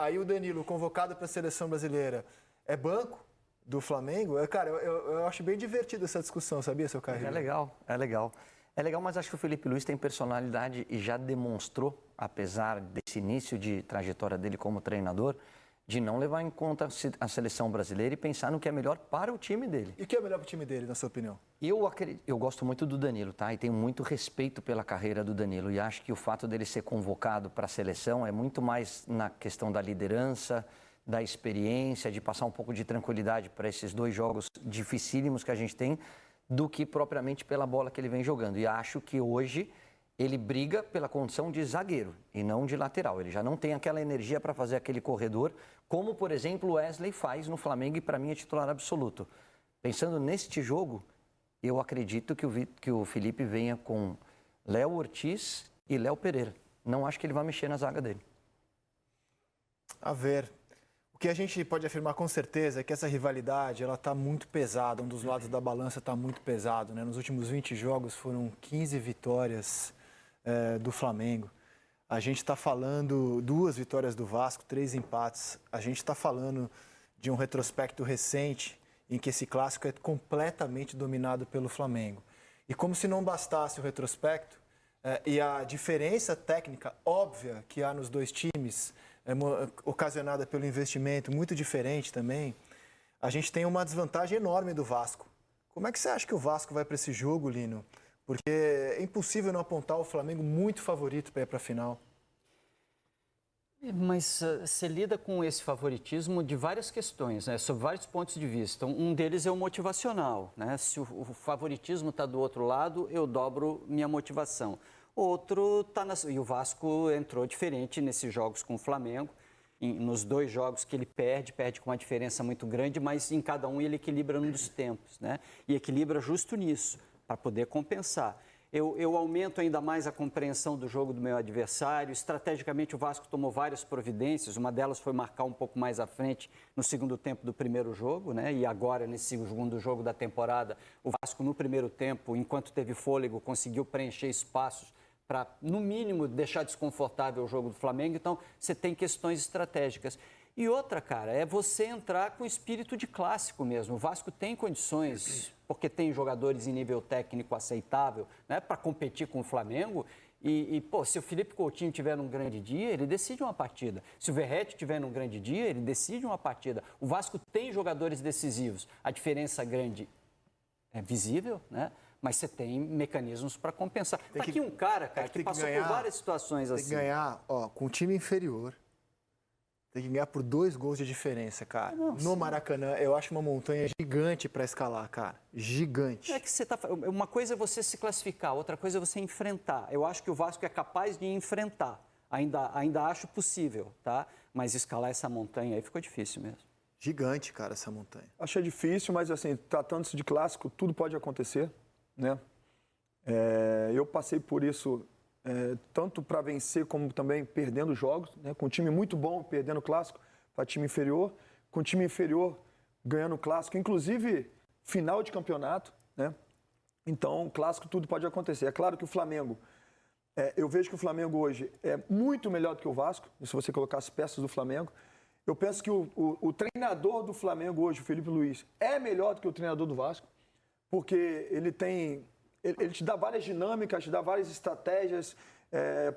Aí o Danilo, convocado para a seleção brasileira, é banco do Flamengo? Cara, eu acho bem divertida essa discussão, sabia, seu Carreiro? É legal, é legal. É legal, mas acho que o Felipe Luiz tem personalidade e já demonstrou, apesar desse início de trajetória dele como treinador, de não levar em conta a seleção brasileira e pensar no que é melhor para o time dele. E o que é melhor para o time dele, na sua opinião? Eu gosto muito do Danilo, tá? E tenho muito respeito pela carreira do Danilo. E acho que o fato dele ser convocado para a seleção é muito mais na questão da liderança, da experiência, de passar um pouco de tranquilidade para esses 2 jogos dificílimos que a gente tem, do que propriamente pela bola que ele vem jogando. E acho que hoje ele briga pela condição de zagueiro e não de lateral. Ele já não tem aquela energia para fazer aquele corredor, como, por exemplo, o Wesley faz no Flamengo e, para mim, é titular absoluto. Pensando neste jogo, eu acredito que o Felipe venha com Léo Ortiz e Léo Pereira. Não acho que ele vai mexer na zaga dele. A ver. O que a gente pode afirmar com certeza é que essa rivalidade ela está muito pesada. Um dos lados da balança está muito pesado, né? Nos últimos 20 jogos foram 15 vitórias do Flamengo. A gente está falando 2 vitórias do Vasco, 3 empates. A gente está falando de um retrospecto recente em que esse clássico é completamente dominado pelo Flamengo. E como se não bastasse o retrospecto e a diferença técnica óbvia que há nos 2 times, ocasionada pelo investimento muito diferente também, a gente tem uma desvantagem enorme do Vasco. Como é que você acha que o Vasco vai para esse jogo, Lino? Porque é impossível não apontar o Flamengo muito favorito para ir para a final. Mas você lida com esse favoritismo de várias questões, né? Sob vários pontos de vista. Um deles é o motivacional, né? Se o favoritismo está do outro lado, eu dobro minha motivação. Outro está e o Vasco entrou diferente nesses jogos com o Flamengo. Nos 2 jogos que ele perde com uma diferença muito grande, mas em cada um ele equilibra num dos tempos, né? E equilibra justo nisso, para poder compensar. Eu aumento ainda mais a compreensão do jogo do meu adversário. Estrategicamente, o Vasco tomou várias providências. Uma delas foi marcar um pouco mais à frente no segundo tempo do primeiro jogo, né? E agora, nesse segundo jogo da temporada, o Vasco, no primeiro tempo, enquanto teve fôlego, conseguiu preencher espaços para, no mínimo, deixar desconfortável o jogo do Flamengo. Então, você tem questões estratégicas. E outra, cara, é você entrar com espírito de clássico mesmo. O Vasco tem condições, porque tem jogadores em nível técnico aceitável, né, para competir com o Flamengo. Pô, se o Felipe Coutinho tiver num grande dia, ele decide uma partida. Se o Verratti tiver num grande dia, ele decide uma partida. O Vasco tem jogadores decisivos. A diferença grande é visível, né? Mas você tem mecanismos para compensar. Está aqui um cara que passou por várias situações assim. Tem que ganhar, com o time inferior. Tem que ganhar por 2 gols de diferença, cara. No Maracanã, eu acho uma montanha gigante para escalar, cara. Gigante. É que você uma coisa é você se classificar, outra coisa é você enfrentar. Eu acho que o Vasco é capaz de enfrentar. Ainda acho possível, tá? Mas escalar essa montanha aí ficou difícil mesmo. Gigante, cara, essa montanha. Achei difícil, mas assim, tratando-se de clássico, tudo pode acontecer, né? Eu passei por isso... tanto para vencer como também perdendo jogos, né? Com um time muito bom perdendo o clássico para time inferior, com time inferior ganhando o clássico, inclusive final de campeonato, né? Então, clássico tudo pode acontecer. É claro que o Flamengo, eu vejo que o Flamengo hoje é muito melhor do que o Vasco, se você colocar as peças do Flamengo. Eu penso que o treinador do Flamengo hoje, o Felipe Luiz, é melhor do que o treinador do Vasco, porque ele te dá várias dinâmicas, te dá várias estratégias.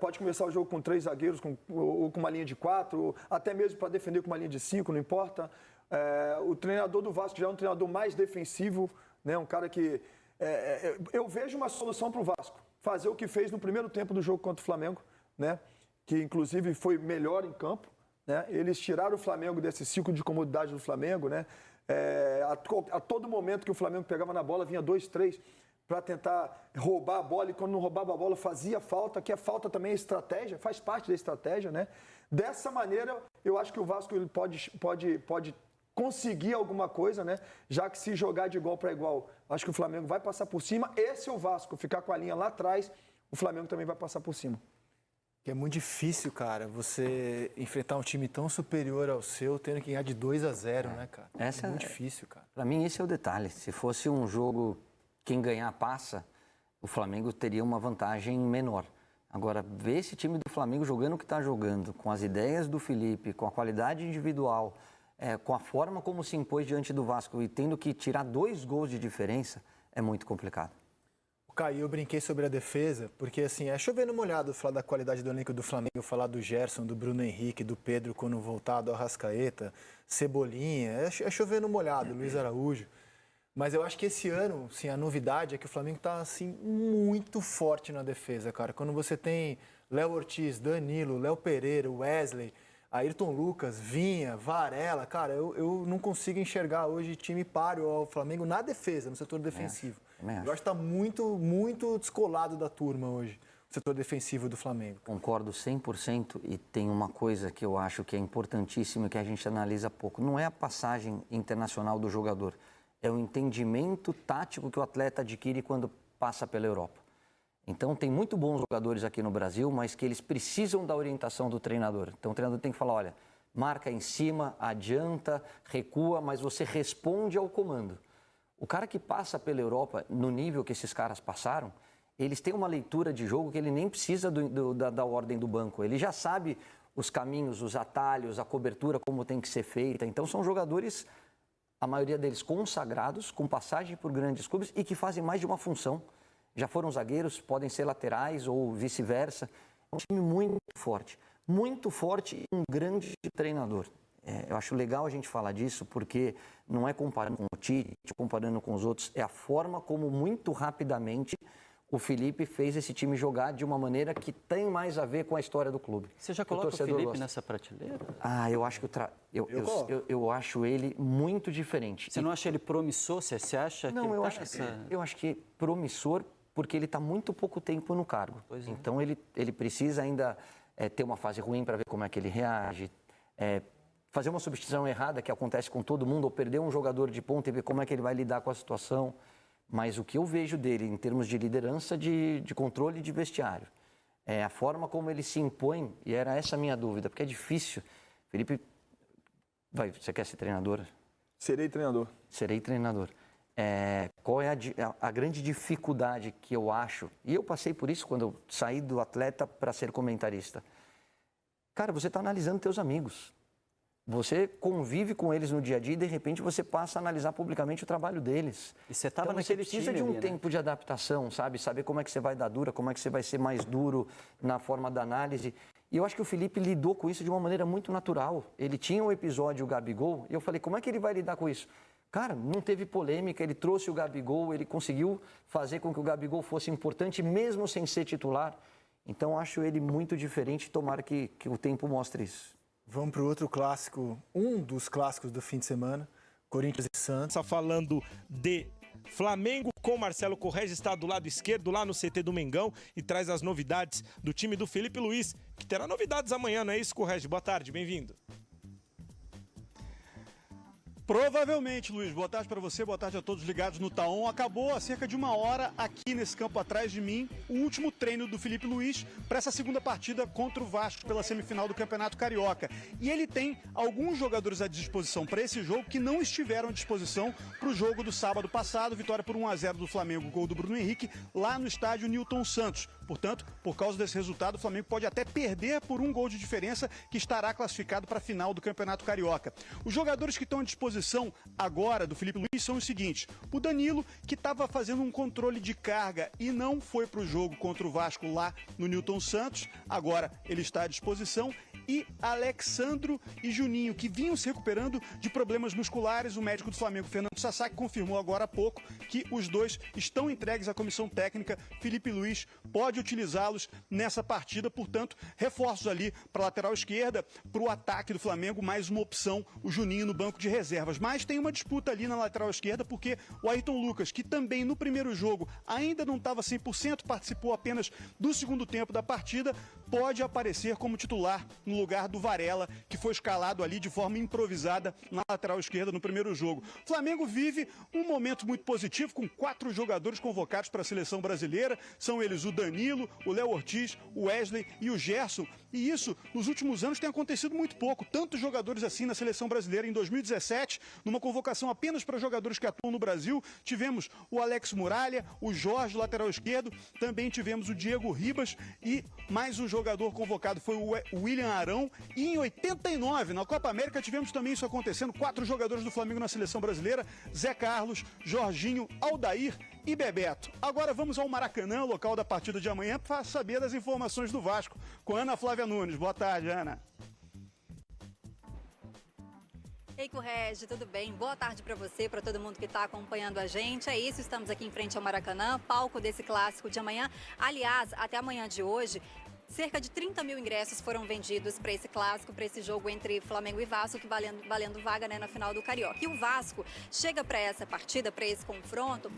Pode começar o jogo com 3 zagueiros, ou com uma linha de 4, ou até mesmo para defender com uma linha de 5, não importa. O treinador do Vasco já é um treinador mais defensivo, né? Um cara que... eu vejo uma solução para o Vasco. Fazer o que fez no primeiro tempo do jogo contra o Flamengo, né? Que inclusive foi melhor em campo, né? Eles tiraram o Flamengo desse ciclo de comodidade do Flamengo, né? A todo momento que o Flamengo pegava na bola, vinha 2, 3... para tentar roubar a bola, e quando não roubava a bola fazia falta, que a falta também é estratégia, faz parte da estratégia, né? Dessa maneira, eu acho que o Vasco ele pode conseguir alguma coisa, né? Já que se jogar de igual para igual, acho que o Flamengo vai passar por cima. Esse é o Vasco, ficar com a linha lá atrás, o Flamengo também vai passar por cima. Que é muito difícil, cara, você enfrentar um time tão superior ao seu, tendo que ganhar de 2-0, né, cara? É muito difícil, cara. Para mim, esse é o detalhe. Se fosse um jogo... Quem ganhar passa, o Flamengo teria uma vantagem menor. Agora, ver esse time do Flamengo jogando o que está jogando, com as ideias do Felipe, com a qualidade individual, com a forma como se impôs diante do Vasco e tendo que tirar 2 gols de diferença, é muito complicado. Caio, eu brinquei sobre a defesa, porque assim, é chover no molhado falar da qualidade do elenco do Flamengo, falar do Gerson, do Bruno Henrique, do Pedro quando voltar, do Arrascaeta, Cebolinha, é chover no molhado, Luiz Araújo. Mas eu acho que esse ano, assim, a novidade é que o Flamengo está assim, muito forte na defesa, cara. Quando você tem Léo Ortiz, Danilo, Léo Pereira, Wesley, Ayrton Lucas, Vinha, Varela, cara, eu não consigo enxergar hoje time páreo ao Flamengo na defesa, no setor defensivo. Eu acho que está muito, muito descolado da turma hoje, o setor defensivo do Flamengo. Concordo 100% e tem uma coisa que eu acho que é importantíssima e que a gente analisa pouco. Não é a passagem internacional do jogador, é o entendimento tático que o atleta adquire quando passa pela Europa. Então, tem muito bons jogadores aqui no Brasil, mas que eles precisam da orientação do treinador. Então, o treinador tem que falar, olha, marca em cima, adianta, recua, mas você responde ao comando. O cara que passa pela Europa, no nível que esses caras passaram, eles têm uma leitura de jogo que ele nem precisa da ordem do banco. Ele já sabe os caminhos, os atalhos, a cobertura, como tem que ser feita. Então, são jogadores, a maioria deles consagrados, com passagem por grandes clubes e que fazem mais de uma função. Já foram zagueiros, podem ser laterais ou vice-versa. É um time muito forte e um grande treinador. Eu acho legal a gente falar disso porque não é comparando com o Tite, comparando com os outros, é a forma como muito rapidamente o Felipe fez esse time jogar de uma maneira que tem mais a ver com a história do clube. Você já coloca o Felipe nessa prateleira? Eu acho que eu acho ele muito diferente. Você não acha ele promissor? Você acha que não, eu acho que promissor porque ele está muito pouco tempo no cargo. Então, ele precisa ainda ter uma fase ruim para ver como é que ele reage, fazer uma substituição errada, que acontece com todo mundo, ou perder um jogador de ponta e ver como é que ele vai lidar com a situação. Mas o que eu vejo dele em termos de liderança, de controle de vestiário, a forma como ele se impõe, e era essa a minha dúvida, porque é difícil. Felipe, você quer ser treinador? Serei treinador. Serei treinador. Qual é a grande dificuldade que eu acho, e eu passei por isso quando eu saí do atleta para ser comentarista. Cara, você está analisando teus amigos, você convive com eles no dia a dia e de repente você passa a analisar publicamente o trabalho deles. E você estava então, naquele você precisa de um tempo de adaptação, sabe? Saber como é que você vai dar dura, como é que você vai ser mais duro na forma da análise. E eu acho que o Felipe lidou com isso de uma maneira muito natural. Ele tinha um episódio, o Gabigol, e eu falei, como é que ele vai lidar com isso? Cara, não teve polêmica, ele trouxe o Gabigol, ele conseguiu fazer com que o Gabigol fosse importante, mesmo sem ser titular. Então, acho ele muito diferente, tomara que o tempo mostre isso. Vamos para o outro clássico, um dos clássicos do fim de semana, Corinthians e Santos. Está falando de Flamengo com Marcelo Corrêa, está do lado esquerdo, lá no CT do Mengão, e traz as novidades do time do Felipe Luiz, que terá novidades amanhã, não é isso, Corrêa? Boa tarde, bem-vindo. Provavelmente, Luiz. Boa tarde para você, boa tarde a todos ligados no Taon. Acabou há cerca de uma hora aqui nesse campo atrás de mim o último treino do Felipe Luiz para essa segunda partida contra o Vasco pela semifinal do Campeonato Carioca. E ele tem alguns jogadores à disposição para esse jogo que não estiveram à disposição para o jogo do sábado passado, vitória por 1-0 do Flamengo, gol do Bruno Henrique, lá no estádio Newton Santos. Portanto, por causa desse resultado, o Flamengo pode até perder por 1 gol de diferença, que estará classificado para a final do Campeonato Carioca. Os jogadores que estão à disposição agora do Felipe Luiz são os seguintes: o Danilo, que estava fazendo um controle de carga e não foi para o jogo contra o Vasco lá no Newton Santos, agora ele está à disposição, e Alexandro e Juninho, que vinham se recuperando de problemas musculares. O médico do Flamengo, Fernando Sasaki, confirmou agora há pouco que os dois estão entregues à comissão técnica. Felipe Luiz pode utilizá-los nessa partida, portanto, reforços ali para a lateral esquerda, para o ataque do Flamengo, mais uma opção, o Juninho no banco de reservas. Mas tem uma disputa ali na lateral esquerda, porque o Ayrton Lucas, que também no primeiro jogo ainda não estava 100%, participou apenas do segundo tempo da partida, pode aparecer como titular no lugar do Varela, que foi escalado ali de forma improvisada na lateral esquerda no primeiro jogo. O Flamengo vive um momento muito positivo, com 4 jogadores convocados para a seleção brasileira. São eles o Danilo, Danilo, o Léo Ortiz, o Wesley e o Gerson. E isso, nos últimos anos, tem acontecido muito pouco. Tantos jogadores assim na seleção brasileira. Em 2017, numa convocação apenas para jogadores que atuam no Brasil, tivemos o Alex Muralha, o Jorge, lateral esquerdo, também tivemos o Diego Ribas e mais um jogador convocado foi o William Arão. E em 89, na Copa América, tivemos também isso acontecendo. 4 jogadores do Flamengo na seleção brasileira: Zé Carlos, Jorginho, Aldair e Bebeto. Agora vamos ao Maracanã, local da partida de amanhã, para saber das informações do Vasco, com Ana Flávia Nunes. Boa tarde, Ana. Ei, Correge, tudo bem? Boa tarde para você, para todo mundo que está acompanhando a gente. É isso, estamos aqui em frente ao Maracanã, palco desse clássico de amanhã. Aliás, até amanhã de hoje, cerca de 30 mil ingressos foram vendidos para esse clássico, para esse jogo entre Flamengo e Vasco, que valendo vaga, né, na final do Carioca. E o Vasco chega para essa partida, para esse confronto,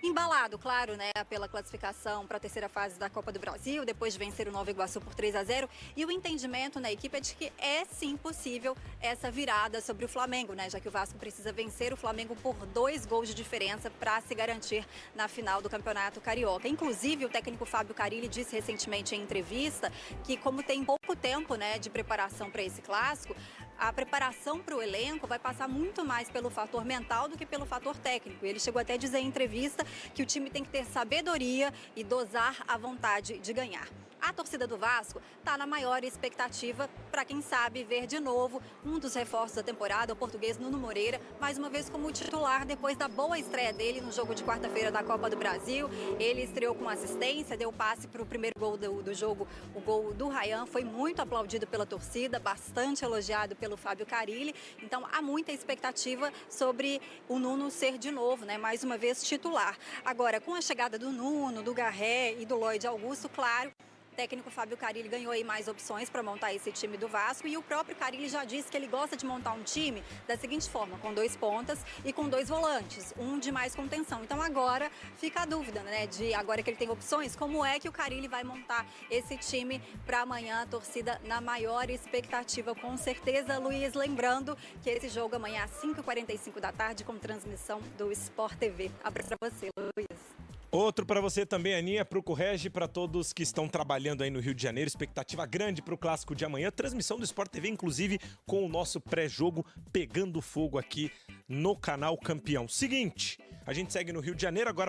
embalado, claro, né, pela classificação para a terceira fase da Copa do Brasil, depois de vencer o Nova Iguaçu por 3-0. E o entendimento na equipe é de que é sim possível essa virada sobre o Flamengo, né, já que o Vasco precisa vencer o Flamengo por 2 gols de diferença para se garantir na final do Campeonato Carioca. Inclusive, o técnico Fábio Carille disse recentemente em entrevista que, como tem pouco tempo, né, de preparação para esse clássico, a preparação para o elenco vai passar muito mais pelo fator mental do que pelo fator técnico. Ele chegou até a dizer em entrevista que o time tem que ter sabedoria e dosar a vontade de ganhar. A torcida do Vasco está na maior expectativa para, quem sabe, ver de novo um dos reforços da temporada, o português Nuno Moreira, mais uma vez como titular depois da boa estreia dele no jogo de quarta-feira da Copa do Brasil. Ele estreou com assistência, deu passe para o primeiro gol do jogo, o gol do Ryan, foi muito aplaudido pela torcida, bastante elogiado pelo Fábio Carille. Então há muita expectativa sobre o Nuno ser de novo, né, mais uma vez titular. Agora, com a chegada do Nuno, do Garré e do Lloyd Augusto, claro, o técnico Fábio Carille ganhou aí mais opções para montar esse time do Vasco, e o próprio Carille já disse que ele gosta de montar um time da seguinte forma: com 2 pontas e com 2 volantes, um de mais contenção. Então agora fica a dúvida, né, de agora que ele tem opções, como é que o Carille vai montar esse time para amanhã. A torcida na maior expectativa, com certeza, Luiz, lembrando que esse jogo amanhã às 5h45 da tarde com transmissão do Sport TV. Abraço para você, Luiz. Outro para você também, Aninha, para o Correge, para todos que estão trabalhando aí no Rio de Janeiro. Expectativa grande para o clássico de amanhã. Transmissão do Sport TV, inclusive com o nosso pré-jogo pegando fogo aqui no canal Campeão. Seguinte, a gente segue no Rio de Janeiro agora